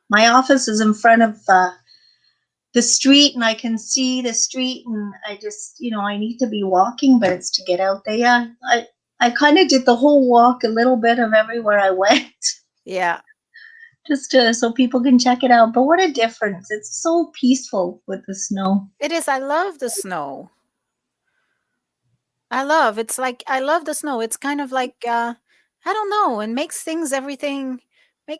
my office is in front of the street, and I can see the street, and I just, I need to be walking, but it's to get out there. Yeah, I kind of did the whole walk, a little bit of everywhere I went, Yeah, just so people can check it out. But what a difference! It's so peaceful with the snow. it is. I love the snow. It's like I love the snow. It's kind of like I don't know, it makes things everything make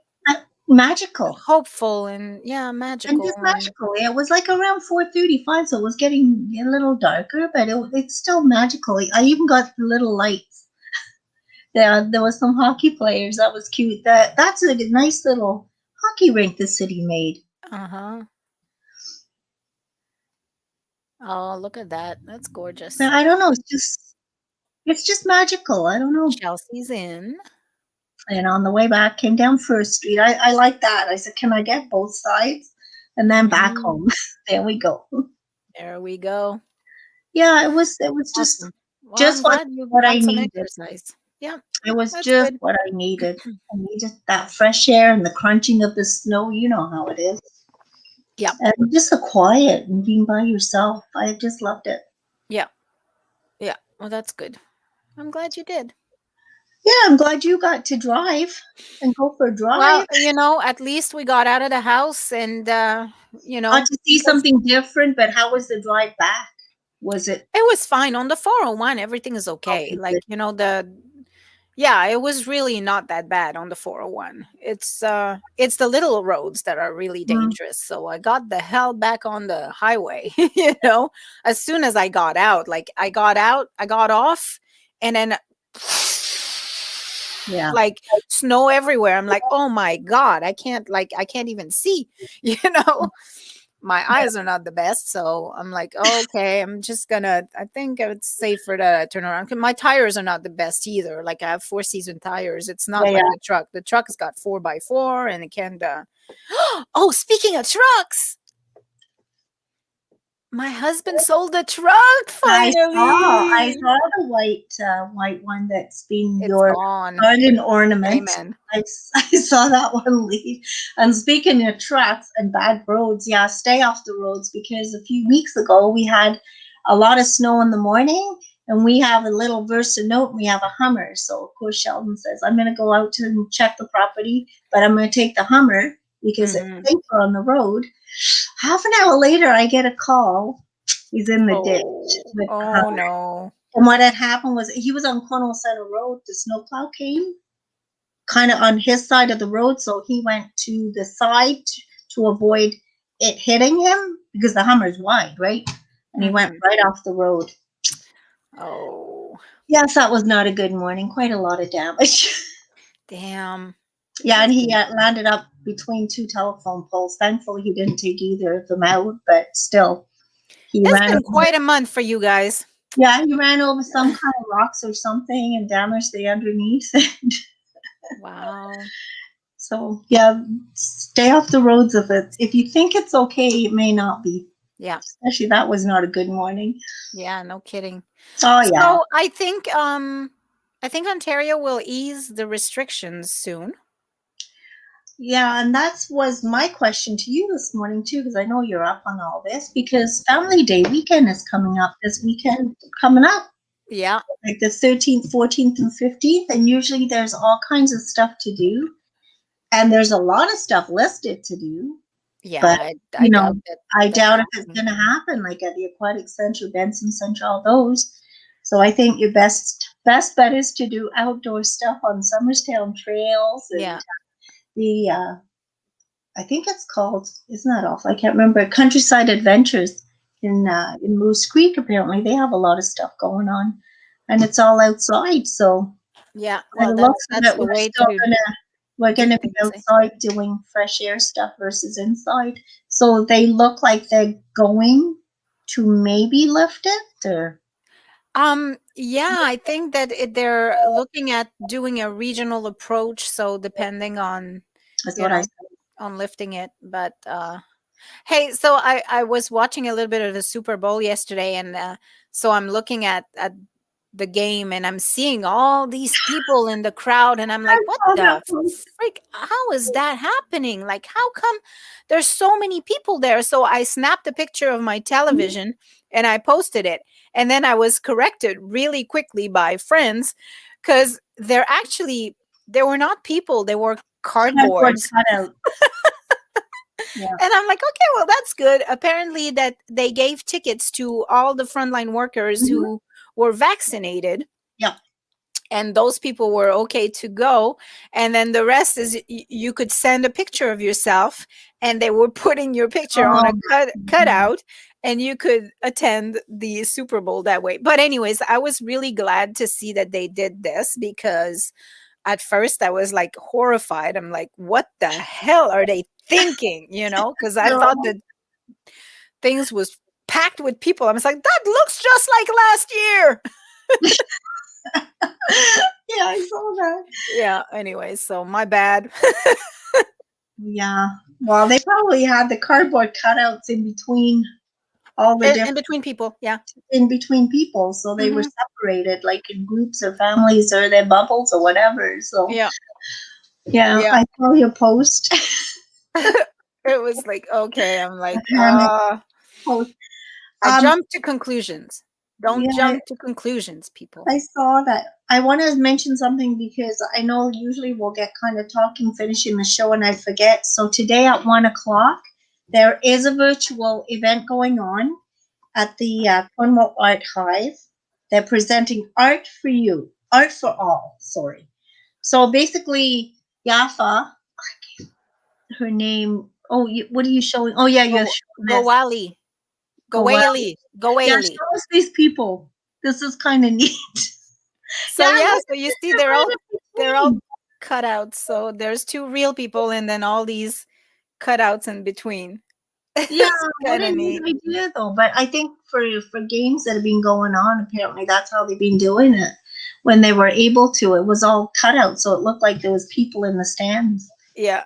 Magical. hopeful and yeah, And magical just and magical. It was like around 4:35, so it was getting a little darker, but it's still magical. I even got the little lights. There was some hockey players. That was cute. That's a nice little hockey rink the city made. uh-huh. Oh, look at that. That's But gorgeous. I don't know. It's just magical. I don't know. Chelsea's in. And on the way back, came down First Street. I like that. I said, "Can I get both sides?" And then back Mhm. home. There we go. There we go. Yeah, it was just Awesome. Well, I'm just what glad you what I got some needed. exercise. Yeah, It was that's just good. what I needed. I needed that fresh air and the crunching of the snow. You know how it is. Yeah, And just the quiet and being by yourself. I just loved it. yeah, yeah. Well, that's good. I'm glad you did. Yeah, I'm glad you got to drive and go for a Well, drive. at least we got out of the house and, Got to see because something different, but how was the drive back? Was it it was fine on the 401. Everything is okay. okay? Like, Good. yeah, it was really not that bad on the 401. It's the little roads that are really Mm, dangerous. So I got the hell back on the highway, as soon as I got out. Like I got off and then yeah. like snow everywhere. I'm like, "Oh my god, I can't even see." You know? My eyes are not the best, so I'm like, okay, I'm just gonna. I think it's safer to turn around. 'Cause my tires are not the best either. Like I have four season tires. It's not Yeah, like yeah. the truck. The truck has got 4x4, and it can. Oh, speaking of trucks, my husband sold a truck I finally. saw the white one that's been It's your gone. garden ornament. Amen. I saw that one leave. And speaking of trucks and bad roads, yeah, stay off the roads because a few weeks ago we had a lot of snow in the morning, and we have a little Versa note. And we have a Hummer, so of course Sheldon says I'm going to go out to check the property, but I'm going to take the Hummer because it's Hmm. safer on the road. Half an hour later, I get a call. He's in the ditch Oh, with the oh Hummer. no. And what had happened was he was on Cornwall Center Road. The snowplow came kind of on his side of the road, so he went to the side to avoid it hitting him because the Hummer's wide, right? And he went Hmm. right off the road. Oh, Yes, that was not a good morning. Quite a lot of damage. damn. Yeah, and That's he good. landed up between two telephone poles. Thankfully, he didn't take either of them out, but still, he It's ran been over. quite a month for you guys. Yeah, he ran over some kind of rocks or something and damaged the underneath. Wow. So yeah, stay off the roads of it. If you think it's okay, it may not be. Yeah. Especially that was not a good morning. Yeah, no kidding. Oh yeah. So I think Ontario will ease the restrictions soon. Yeah, and that was my question to you this morning too, because I know you're up on all this. Because Family Day weekend is coming up this weekend, coming up Yeah. like the 13th, 14th, and 15th, and usually there's all kinds of stuff to do, and there's a lot of stuff listed to do. Yeah, But, I you know, doubt that I that's doubt if it's happening. gonna happen, like, at the Aquatic Center, Benson Center, all those. So I think your best bet is to do outdoor stuff on Somerstown trails and Yeah. the, I think it's called, isn't that off? I can't remember. Countryside Adventures in Moose Creek. Apparently, they have a lot of stuff going on, and it's all outside. So Yeah. by Well, the looks of that's it, the way to we're do gonna be things. Eh? outside doing fresh air stuff versus inside. So they look like they're going to maybe lift it, or Yeah, I think that they're looking at doing a regional approach. So depending on, that's you what I know, said. on lifting it. But hey, so I was watching a little bit of the Super Bowl yesterday, and so I'm looking at the game, and I'm seeing all these people in the crowd, and I'm like, I what saw that the post. freak? How is that happening? Like, how come there's so many people there? So I snapped a picture of my television and I posted it, and then I was corrected really quickly by friends because they were not people; they were Cardboard cardboards. cutout. Yeah. And I'm like, okay, well, that's good. Apparently, that they gave tickets to all the frontline workers Mhm. who were vaccinated, Yeah. and those people were okay to go. And then the rest is you could send a picture of yourself, and they were putting your picture on a Oh, cutout, and you could attend the Super Bowl that way. But anyways, I was really glad to see that they did this because at first I was like horrified. I'm like, what the hell are they thinking? Because I thought no. that things was packed with people. I was like, that looks just like last year. Yeah, I saw that. Yeah. Anyway, so my bad. Yeah. Well, they probably had the cardboard cutouts in between all the In different between people. Yeah. in between people, so they were Hmm. separated like in groups or families or their bubbles or whatever. So Yeah. yeah, Yeah. I saw your post. It was like, okay. I'm A like, panic post. I Um, jumped to conclusions. Don't yeah, jump to conclusions, people. I saw that. I want to mention something because I know usually we'll get kind of talking, finishing the show, and I forget. So today at 1 o'clock, there is a virtual event going on at the Cornwall Art Hive. They're presenting Art for You, Art for All. Sorry. So basically, Yafa, her name. Oh, what are you showing? Oh yeah, you're Go, showing go, this. Wally. Go, Go well. Whaley. Go, Yeah, Whaley. show us these people. This is kind of neat. So Yeah, yeah, look so at you this. see They're they're right all in they're all between. cutouts. So there's two real people and then all these cutouts in between. Yeah, It's what kind a of neat neat. idea though. But I think for games that have been going on, apparently that's how they've been doing it. When they were able to, it was all cut out, so it looked like there was people in the stands. Yeah.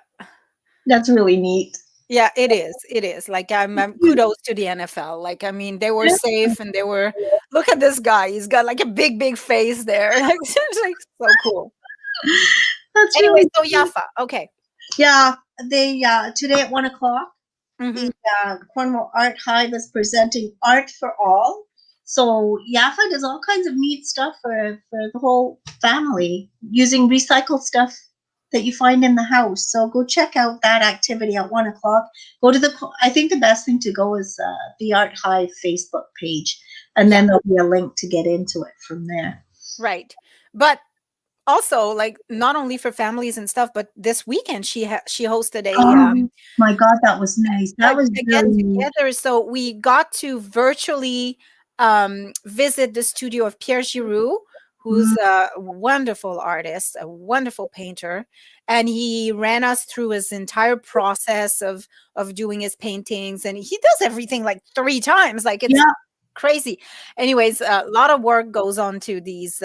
That's really neat. Yeah, it is. It is. Like I'm kudos to the NFL. Like I mean, they were safe and they were look at this guy. He's got like a big face there. Like it's like so cool. That's Anyway, really so cool. Yafa. Okay. Yeah. They today at 1 o'clock, Mhm. the Cornwall Art Hive is presenting Art for All. So Yafa does all kinds of neat stuff for the whole family using recycled stuff that you find in the house. So go check out that activity at 1 o'clock. Go to I think the best thing to go is the Art Hive Facebook page, and Yeah, then there'll be a link to get into it from there. right. But also like not only for families and stuff, but this weekend she hosted Oh my God, that was nice. That was a get really neat. together. So we got to virtually visit the studio of Pierre Giroux, who's Mm, a wonderful artist, a wonderful painter, and he ran us through his entire process of doing his paintings, and he does everything like 3 times, like it's yeah, crazy. Anyways, a lot of work goes on to these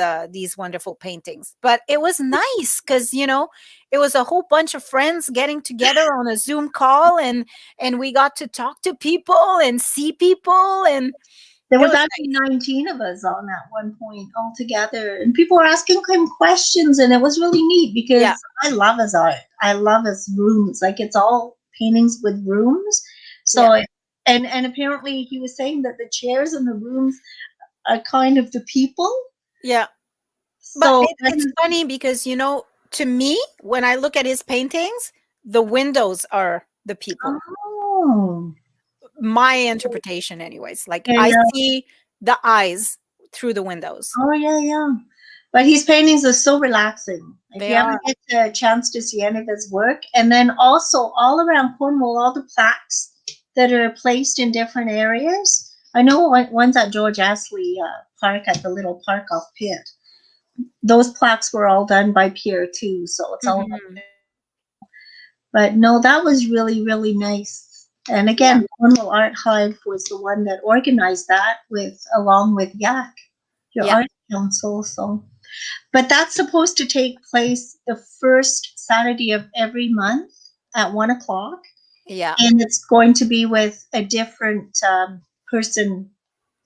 wonderful paintings, but it was nice because it was a whole bunch of friends getting together on a Zoom call, and we got to talk to people and see people, and there it was was actually nice. 19 of us on at one point all together, and people were asking him questions, and it was really neat Yeah, because I love his art. I love his rooms. Like it's all paintings with rooms. yeah, So, and apparently he was saying that the chairs in the rooms are kind of the people. yeah. But So, it's funny because to me, when I look at his paintings, the windows are the people. Oh, My interpretation, anyways. Like yeah, I yeah. see the eyes through the windows. Oh, yeah, yeah. But his paintings are so relaxing. If They you ever are. get a chance to see any of his work, and then also all around Cornwall, all the plaques that are placed in different areas. I know one's at George Astley Park at the little park off Pitt. Those plaques were all done by Pierre too, so it's all Hmm. But no, that was really, really nice. And Yeah. again, Cornwall Art Hive was the one that organized that with along with YAC, your Yeah. art council. So, but that's supposed to take place the first Saturday of every month at 1 o'clock, Yeah. and it's going to be with a different person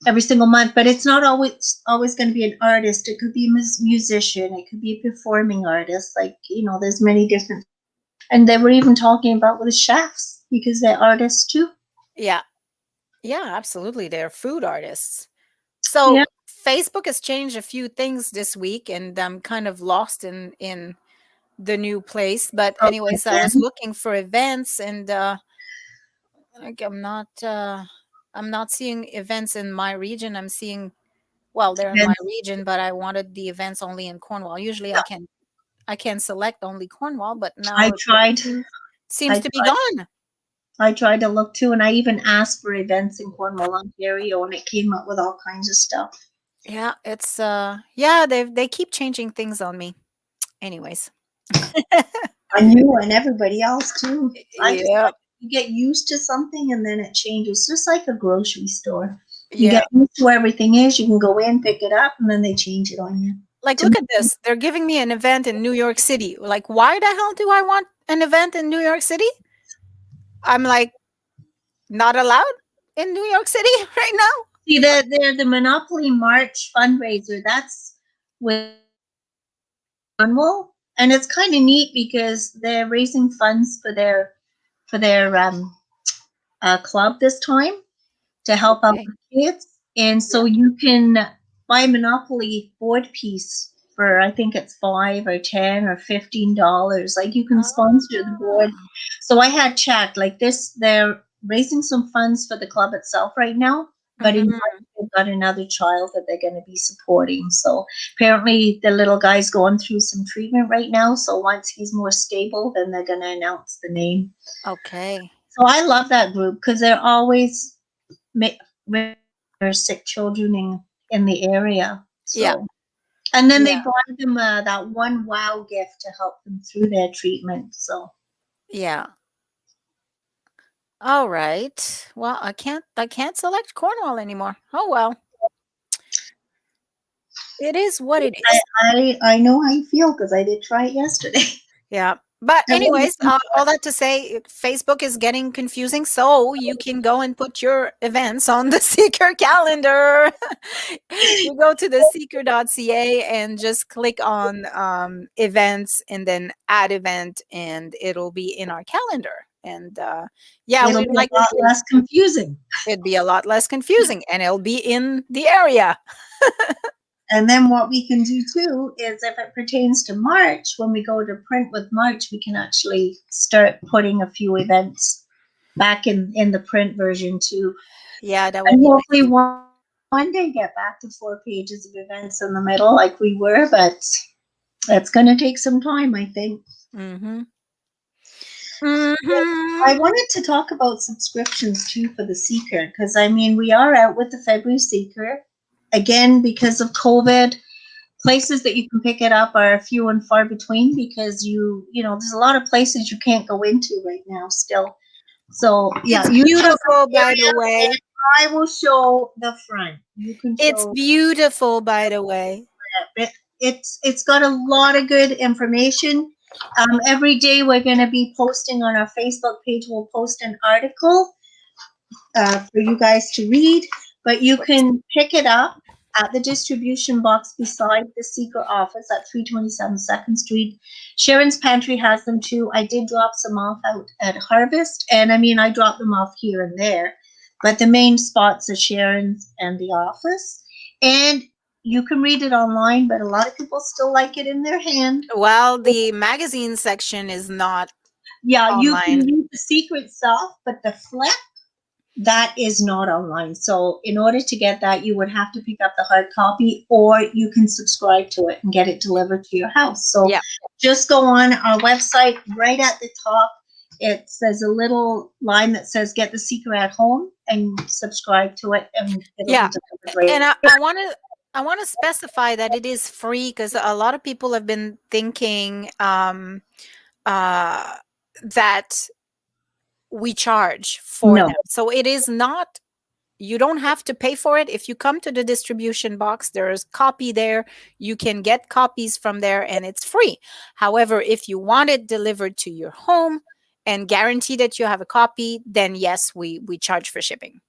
every single month. But it's not always going to be an artist. It could be a musician. It could be a performing artist. Like there's many different. And they were even talking about with the chefs because they're artists too. Yeah. Yeah, absolutely. They're food artists. Yeah. So Facebook has changed a few things this week, and I'm kind of lost in the new place. But Oh, anyways, I was again. looking for events, and like I'm not seeing events in my region. I'm seeing, well, they're in my And region, but I wanted the events only in Cornwall. Usually I can select only Cornwall, but now I it tried. seems I to be tried. gone. I tried to look too, and I even asked for events in Cornwall, Ontario, and it came up with all kinds of stuff. Yeah, it's yeah, they keep changing things on me. Anyways. I knew, and everybody else too. I just Yeah. like you get used to something, and then it changes, just like a grocery store. You Yeah. get used to where everything is. You can go in, pick it up, and then they change it on you. Like, To look at this. They're giving me an event in New York City. Like, why the hell do I want an event in New York City? I'm like, not allowed in New York City right now. see, they're the Monopoly March fundraiser. That's with Cornwall, and it's kind of neat because they're raising funds for their club this time to help out Okay. the kids, and Yeah. so you can buy a Monopoly board piece for I think it's $5 or $10 or $15. Like you can sponsor the board. Ah, So I had checked like this. They're raising some funds for the club itself right now, but in mhm. March they've got another child that they're going to be supporting. So apparently the little guy's going through some treatment right now. So once he's more stable, then they're going to announce the name. Okay. So I love that group because they're always their sick children in the area. Yeah. So, and then they Yeah. buy them that one wow gift to help them through their treatment. So, Yeah. All right. Well, I can't select Cornwall anymore. Oh well. It is what it I is. I know how you feel because I did try it yesterday. Yeah. But I won't anyways, all that to say, Facebook is getting confusing, so you can go and put your events on the Seeker calendar. You go to the seeker.ca and just click on events and then add event, and it'll be in our calendar. And yeah, It'll we'd be like a lot less confusing. it'd be a lot less confusing, and it'll be in the area. And then what we can do too is if it pertains to March, when we go to print with March, we can actually start putting a few events back in the print version too. Yeah, that would And be hopefully nice. one day get back to 4 pages of events in the middle like we were, but it's going to take some time, I think. Mm-hmm. I Mm-hmm. wanted to talk about subscriptions too for the Seeker because I mean, we are out with the February Seeker. Again, because of COVID, places that you can pick it up are few and far between because there's a lot of places you can't go into right now still. So, yeah, It's you show beautiful, the by the area way. and I will show the front. You can It's show beautiful, by the way. it. It's got a lot of good information. Every day we're going to be posting on our Facebook page. We'll post an article for you guys to read, but you Great. can pick it up at the distribution box beside the Seeker office at 327 2nd Street. Sharon's Pantry has them too. I did drop some off out at Harvest, and I mean, I dropped them off here and there, but the main spots are Sharon's and the office. And you can read it online, but a lot of people still like it in their hand. Well, the magazine section is not. Yeah, you can online. use the secret stuff, but the flip, that is not online. So in order to get that, you would have to pick up the hard copy, or you can subscribe to it and get it delivered to your house. So Yeah. just go on our website. Right at the top, it says a little line that says "Get the Secret at Home" and subscribe to it, and it'll be Yeah. delivered right. And I want to specify that it is free, because a lot of people have been thinking uh, that we charge for No. them. So it is not, you don't have to pay for it. If you come to the distribution box, there's copy there. You can get copies from there and it's free. However, if you want it delivered to your home and guarantee that you have a copy, then yes, we charge for shipping,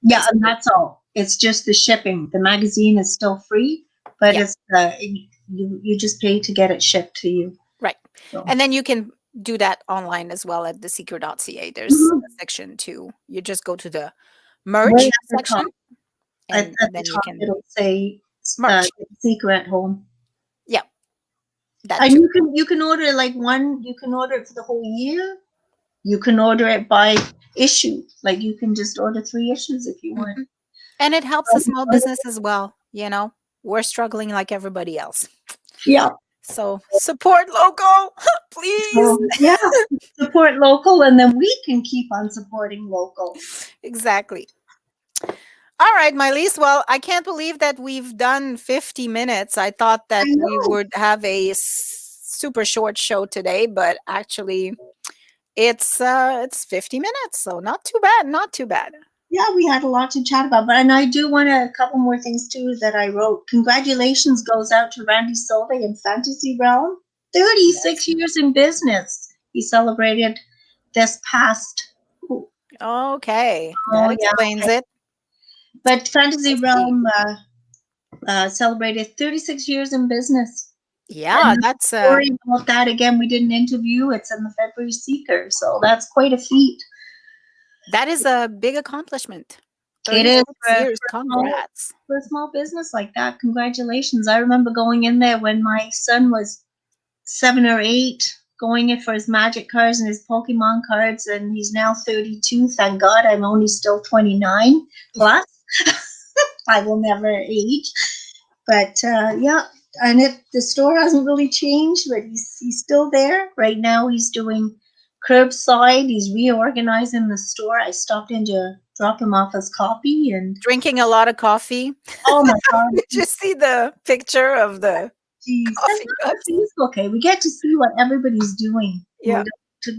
Yeah, and basically. that's all. It's just the shipping. The magazine is still free, but Yeah, it's you just pay to get it shipped to you. right. So. And then you can do that online as well at thesecret.ca. There's Mhm. a section too. You just go to the Right merch at the section, top. and At the then you top, can it'll say merch. secret at home. Yeah, that And too. you can order like one. You can order it for the whole year. You can order it by issue. Like you can just order 3 issues if you want. Mhm. And it helps a small business as well. We're struggling like everybody else. Yeah. So support local, please. So yeah, support local, and then we can keep on supporting local. Exactly. All right, My-Liis. Well, I can't believe that we've done 50 minutes. I thought I that we know. would have a super short show today, but actually it's 50 minutes, so not too bad, not too bad. Yeah, we had a lot to chat about, but and I do want a couple more things too that I wrote. Congratulations goes out to Randy Silva in Fantasy Realm. Yes. 36 years in business. He celebrated this past. Okay, that Oh yeah, explains okay. it. But Fantasy I see. Realm celebrated 36 years in business. Yeah, And the that's story about that again, we did an interview. It's in the February Seeker, so that's quite a feat. that is a big accomplishment. It is 36 years. Congrats. for a small business like that. Congratulations! I remember going in there when my son was 7 or 8, going in for his magic cards and his Pokemon cards, and he's now 32. Thank God, I'm only still 29 plus. I will never age. But yeah, and the store hasn't really changed, but he's still there. Right now, he's doing curbside. He's reorganizing the store. I stopped in to drop him off his coffee, and Drinking a lot of coffee. oh my God, Did you see the picture of the geez. And coffee on cups? Facebook, okay, we get to see what everybody's doing. We Yeah.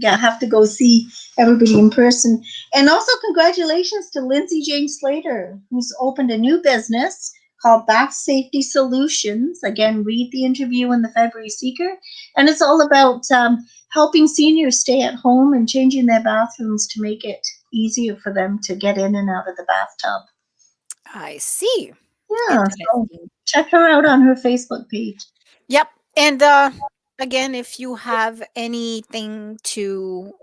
don't have to go see everybody in person. And also, congratulations to Lindsay Jane Slater, who's opened a new business called Bath Safety Solutions. Again, read the interview in the February Seeker. And it's all about helping seniors stay at home and changing their bathrooms to make it easier for them to get in and out of the bathtub. I see. Yeah, so Interesting. check her out on her Facebook page. Yep. And again, if you have anything to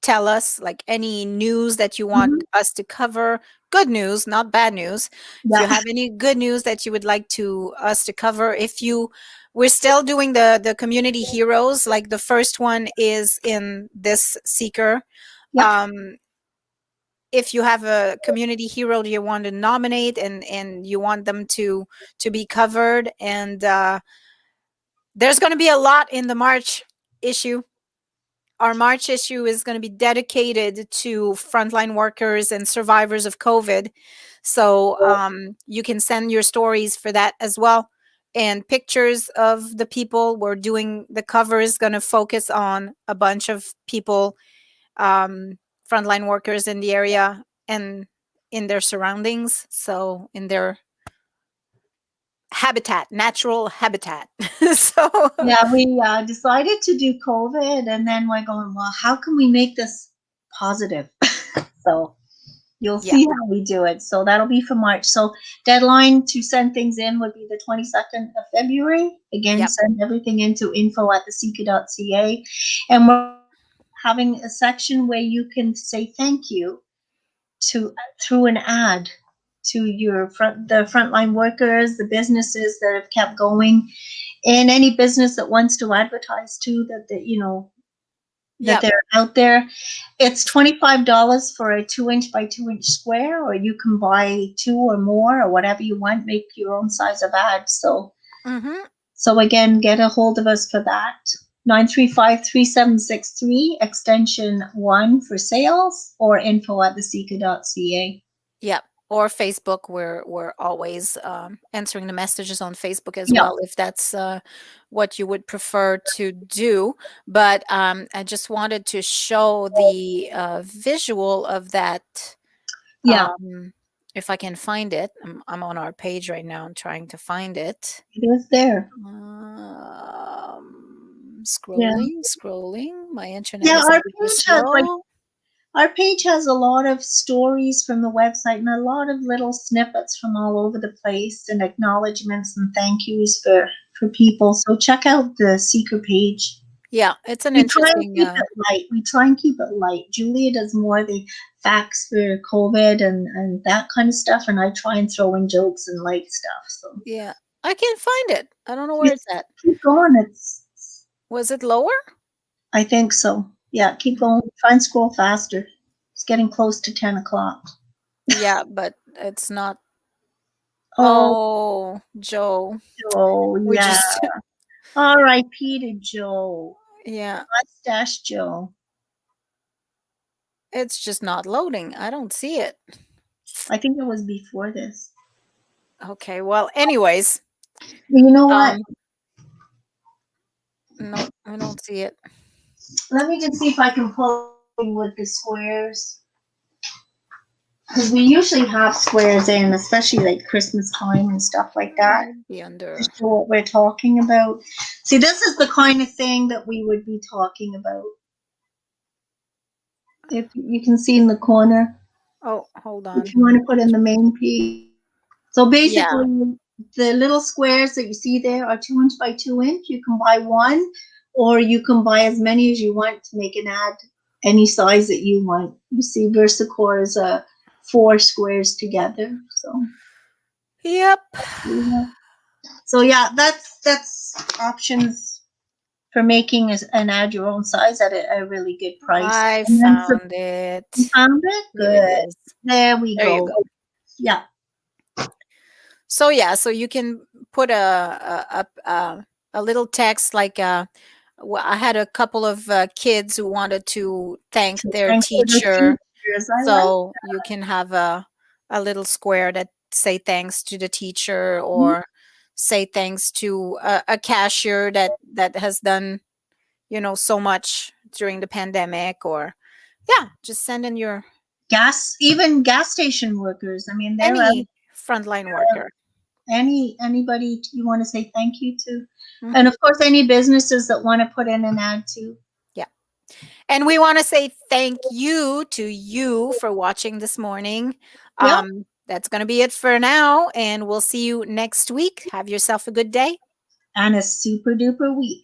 tell us, like any news that you want Mhm. us to cover, good news, not bad news. If you Yeah. have any good news that you would like to us to cover, we're still doing the community heroes. Like the first one is in this Seeker. Yep. Um, if you have a community hero that you want to nominate and you want them to be covered, and there's going to be a lot in the March issue. Our March issue is going to be dedicated to frontline workers and survivors of COVID. So you can send your stories for that as well. And pictures of the people. We're doing the cover is going to focus on a bunch of people, frontline workers in the area and in their surroundings. So in their habitat, natural habitat. So Yeah, we decided to do COVID, and then we're going, well, how can we make this positive? So you'll yeah, see how we do it. So that'll be for March. So deadline to send things in would be the 22nd of February. Again, yep. send everything into info@theseeker.ca. And we're having a section where you can say thank you to through an ad to the frontline workers, the businesses that have kept going, and any business that wants to advertise too, that that Yep. they're out there. It's $25 for a 2 inch by 2 inch square, or you can buy two or more or whatever you want, make your own size of ad. Mm-hmm. So again, get a hold of us for that. 935-3763, extension 1 for sales, or info@thesika.ca. Yep. Or Facebook. We're always answering the messages on Facebook as Yeah, well, if that's what you would prefer to do. But I just wanted to show the visual of that. yeah, Um, if I can find it, I'm on our page right now. I'm trying to find it. it is there. Yeah. Scrolling, scrolling. My internet Yeah, is a little slow. our page has a lot of stories from the website and a lot of little snippets from all over the place, and acknowledgments and thank yous for people. So check out the Seeker page. Yeah, it's an We try and interesting. keep it light. We try and keep it light. Julia does more the facts for COVID and that kind of stuff, and I try and throw in jokes and light stuff. So Yeah, I can't find it. I don't know where it's it's at. keep going. Was it lower? I think so. Yeah, keep going. Try and scroll faster. It's getting close to 10 o'clock. Yeah, but it's not. Oh, Oh, Joe. Joe, We yeah. just, R.I.P. to Joe. yeah, Mustache Joe. it's just not loading. I don't see it. I think it was before this. Okay, well, anyways, You know what? um, no, I don't see it. Let me just see if I can pull in with the squares. Because we usually have squares in, especially like Christmas time and stuff like that, Might be to under. show what we're talking about. See, this is the kind of thing that we would be talking about. If you can see in the corner, Oh, hold if on. you want to put in the main page. So Yeah. basically, the little squares that you see there are 2 inch by 2 inch. You can buy one, or you can buy as many as you want to make an ad any size that you want. You see, VersaCore is 4 squares together. So Yep. yeah. So yeah, that's options for making an ad your own size at a really good price. I And then for found you it. found it, Here it good. is. There we There you go. go. Yeah. So yeah, so you can put a little text like I had a couple of kids who wanted to thank their Thanks for the teacher, teachers. I like. so you can have a little square that say thanks to the teacher, Mhm. or say thanks to a cashier that has done, so much during the pandemic, or yeah, just send in your Even gas station workers. I mean, they're out. any frontline worker. Anybody you want to say thank you to, and Hmm. of course any businesses that want to put in an ad too. Yeah. And we want to say thank you to you for watching this morning. Yep, That's going to be it for now, and we'll see you next week. Have yourself a good day. and a super duper week.